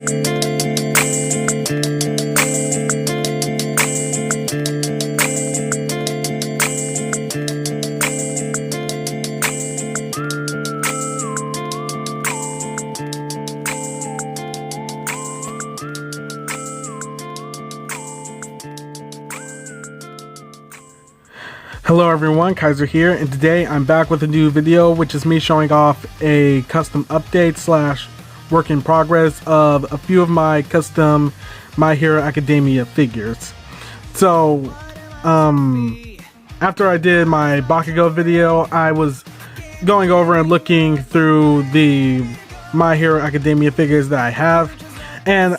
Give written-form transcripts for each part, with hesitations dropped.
Hello everyone, Kaiser here, and today I'm back with a new video, which is me showing off a custom update slash work in progress of a few of my custom My Hero Academia figures. So, after I did my Bakugo video, I was going over and looking through the My Hero Academia figures that I have, and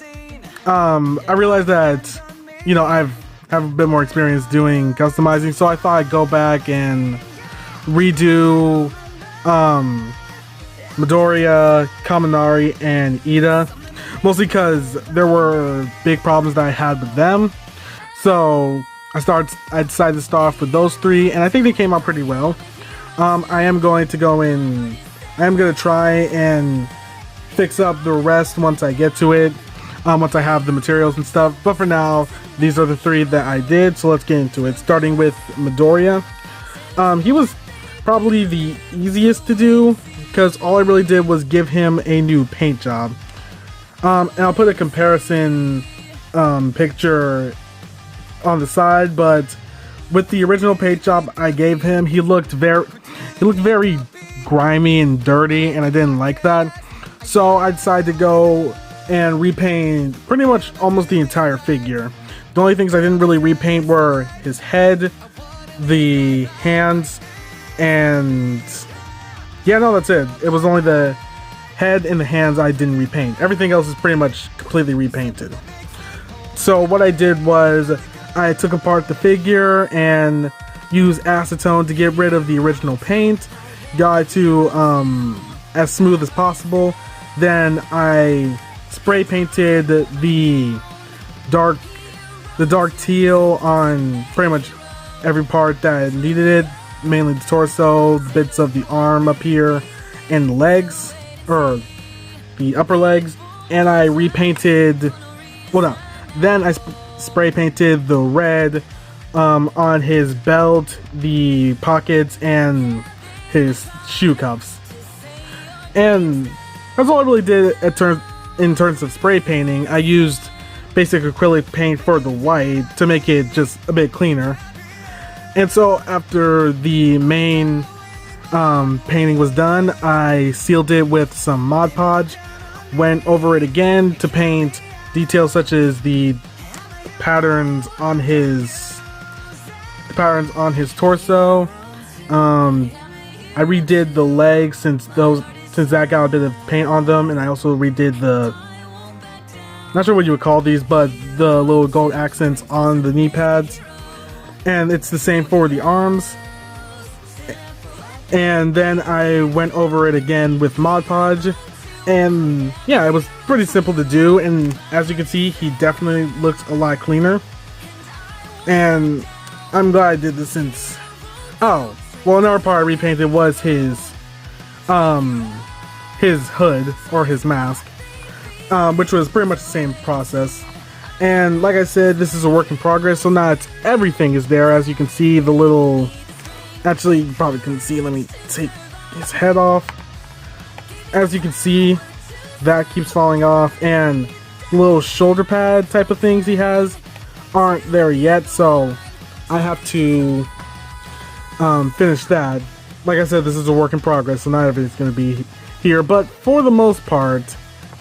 I realized that, you know, I have a bit more experience doing customizing, so I thought I'd go back and redo Midori, Kaminari, and Ida, mostly because there were big problems that I had with them. So I decided to start off with those three, and I think they came out pretty well. I am going to try and fix up the rest once I get to it, once I have the materials and stuff, but for now, these are the three that I did, so let's get into it. Starting with Midori. He was probably the easiest to do, because all I really did was give him a new paint job. And I'll put a comparison picture on the side, but with the original paint job I gave him, he looked very grimy and dirty, and I didn't like that. So I decided to go and repaint pretty much almost the entire figure. The only things I didn't really repaint were his head, the hands, and yeah, no, that's it. It was only the head and the hands I didn't repaint. Everything else is pretty much completely repainted. So what I did was I took apart the figure and used acetone to get rid of the original paint, got it to as smooth as possible. Then I spray painted the dark teal on pretty much every part that needed it, mainly the torso, bits of the arm up here, and the legs, or the upper legs, and I repainted, well no, then I spray painted the red on his belt, the pockets, and his shoe cuffs. And that's all I really did in terms of spray painting. I used basic acrylic paint for the white to make it just a bit cleaner. And so after the main painting was done, I sealed it with some Mod Podge, went over it again to paint details such as the patterns on his torso. I redid the legs since that got a bit of paint on them, and I also redid the, not sure what you would call these, but the little gold accents on the knee pads. And it's the same for the arms. And then I went over it again with Mod Podge. And yeah, it was pretty simple to do. And as you can see, he definitely looks a lot cleaner. And I'm glad I did this since... Oh, well, another part I repainted was his hood, or his mask. Which was pretty much the same process. And like I said, this is a work in progress, so not everything is there. As you can see, the little... Actually, you probably couldn't see. Let me take his head off. As you can see, that keeps falling off. And little shoulder pad type of things he has aren't there yet, so I have to finish that. Like I said, this is a work in progress, so not everything's going to be here. But for the most part,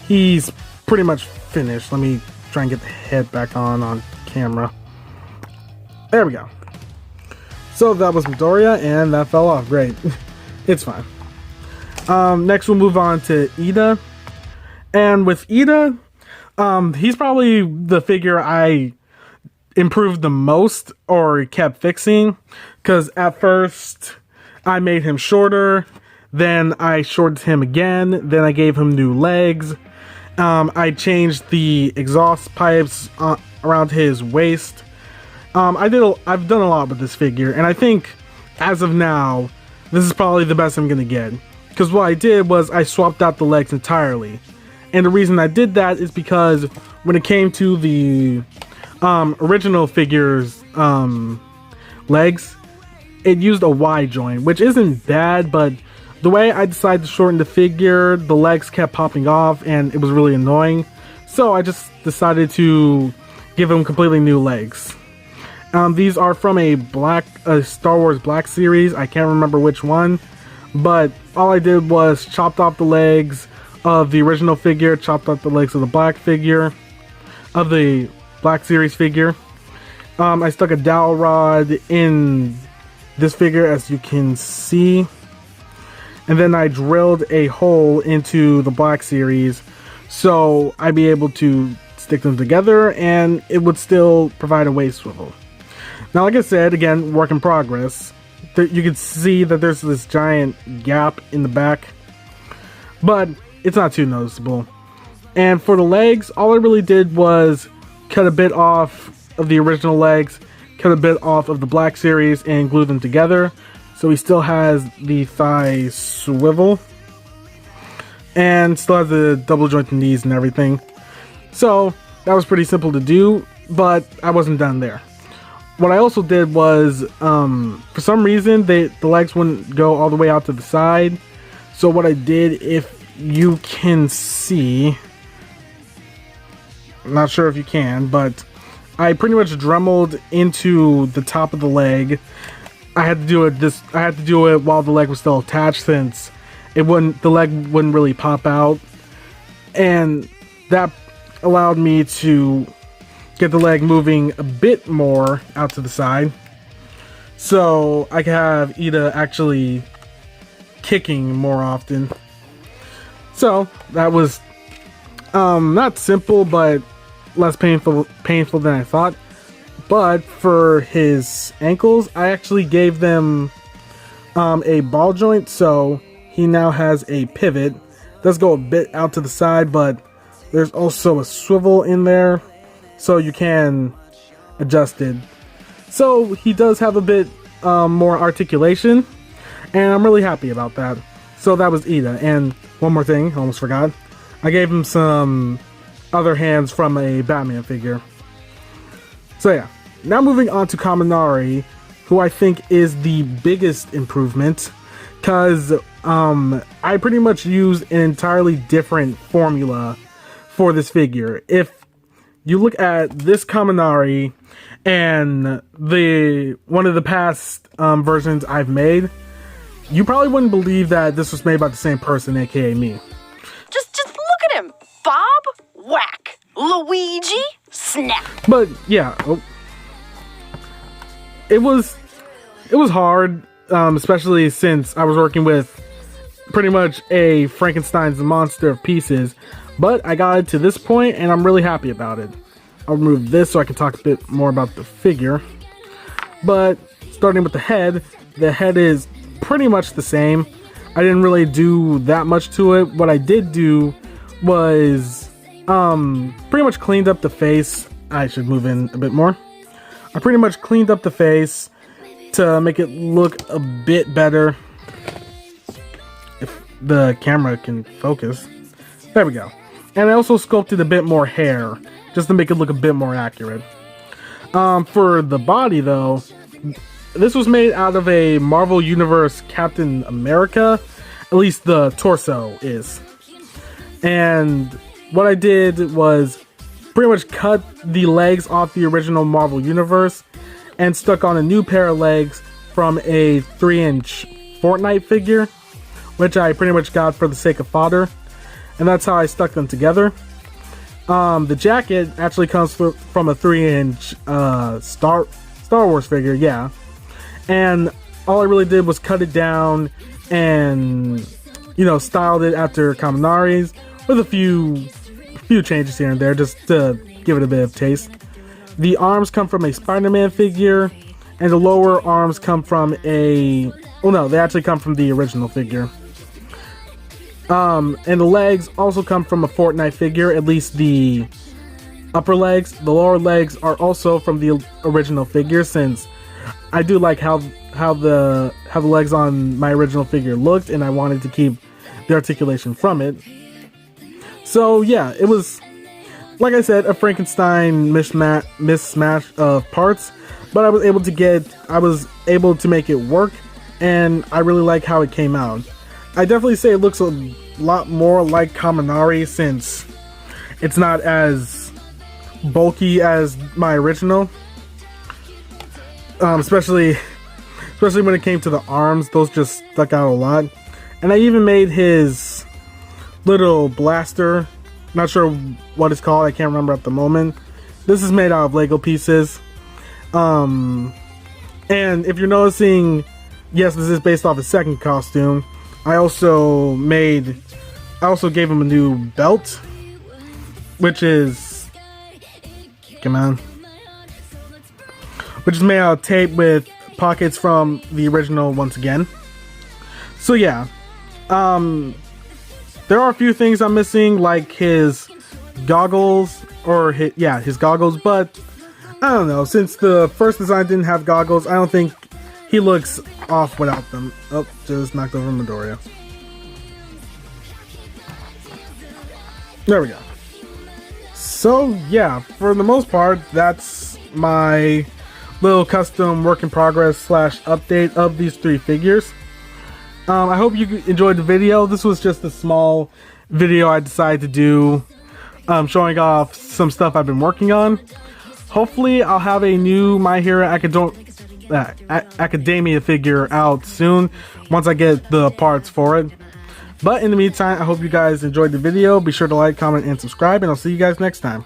he's pretty much finished. Let me try and get the head back on camera. There we go. So that was Midori, and that fell off. Great. It's fine. Next we'll move on to Ida. And with Ida, he's probably the figure I improved the most or kept fixing, because at first I made him shorter, then I shortened him again, then I gave him new legs. I changed the exhaust pipes around his waist. I've done a lot with this figure, and I think as of now, this is probably the best I'm gonna get. Because what I did was I swapped out the legs entirely, And the reason I did that is because when it came to the original figure's legs, it used a Y joint, which isn't bad, but the way I decided to shorten the figure, the legs kept popping off and it was really annoying. So I just decided to give him completely new legs. These are from a Star Wars Black series. I can't remember which one, but all I did was chopped off the legs of the original figure, chopped off the legs of the Black figure, of the Black series figure. I stuck a dowel rod in this figure, as you can see, and then I drilled a hole into the Black series so I'd be able to stick them together and it would still provide a waist swivel. Now, like I said, again, work in progress. You can see that there's this giant gap in the back, but it's not too noticeable. And for the legs, all I really did was cut a bit off of the original legs, cut a bit off of the Black series, and glue them together. So he still has the thigh swivel, and still has the double jointed knees and everything. So that was pretty simple to do, but I wasn't done there. What I also did was, for some reason, the legs wouldn't go all the way out to the side. So what I did, if you can see, I'm not sure if you can, but I pretty much dremeled into the top of the leg. I had to do it while the leg was still attached, since the leg wouldn't really pop out, and that allowed me to get the leg moving a bit more out to the side, so I could have Ida actually kicking more often. So that was not simple, but less painful than I thought. But for his ankles, I actually gave them a ball joint, so he now has a pivot. It does go a bit out to the side, but there's also a swivel in there, so you can adjust it. So he does have a bit more articulation, and I'm really happy about that. So that was Ida. And one more thing, I almost forgot. I gave him some other hands from a Batman figure. So yeah, now moving on to Kaminari, who I think is the biggest improvement, because I pretty much use an entirely different formula for this figure. If you look at this Kaminari and one of the past versions I've made, you probably wouldn't believe that this was made by the same person, aka me. Just look at him. Bob, whack. Luigi, snap. But yeah, it was hard, especially since I was working with pretty much a Frankenstein's monster of pieces. But I got it to this point, and I'm really happy about it. I'll remove this so I can talk a bit more about the figure. But starting with the head is pretty much the same. I didn't really do that much to it. What I did do was pretty much cleaned up the face. I should move in a bit more. I pretty much cleaned up the face to make it look a bit better. If the camera can focus. There we go. And I also sculpted a bit more hair, just to make it look a bit more accurate. For the body, though, this was made out of a Marvel Universe Captain America. At least the torso is. And what I did was pretty much cut the legs off the original Marvel Universe and stuck on a new pair of legs from a 3-inch Fortnite figure, which I pretty much got for the sake of fodder. And that's how I stuck them together. The jacket actually comes from a 3-inch Star Wars figure, yeah. And all I really did was cut it down and, you know, styled it after Kaminari's with a few changes here and there just to give it a bit of taste. The arms come from a Spider-Man figure, and the lower arms come from they actually come from the original figure. And the legs also come from a Fortnite figure, at least the upper legs. The lower legs are also from the original figure, since I do like how the legs on my original figure looked, and I wanted to keep the articulation from it. So yeah, it was, like I said, a Frankenstein mismatch of parts, but I was able to make it work, and I really like how it came out. I definitely say it looks a lot more like Kaminari since it's not as bulky as my original. Especially when it came to the arms, those just stuck out a lot. And I even made his little blaster. Not sure what it's called, I can't remember at the moment. This is made out of Lego pieces. And if you're noticing, yes, this is based off his second costume. I also gave him a new belt, which is, come on, which is made out of tape with pockets from the original once again. So yeah, there are a few things I'm missing, like his goggles, or his goggles, but I don't know, since the first design didn't have goggles, I don't think he looks off without them. Oh, just knocked over Midori. There we go. So yeah, for the most part, that's my little custom work in progress / update of these 3 figures. I hope you enjoyed the video. This was just a small video I decided to do, showing off some stuff I've been working on. Hopefully I'll have a new My Hero Academia figure out soon, once I get the parts for it. But in the meantime, I hope you guys enjoyed the video. Be sure to like, comment, and subscribe, and I'll see you guys next time.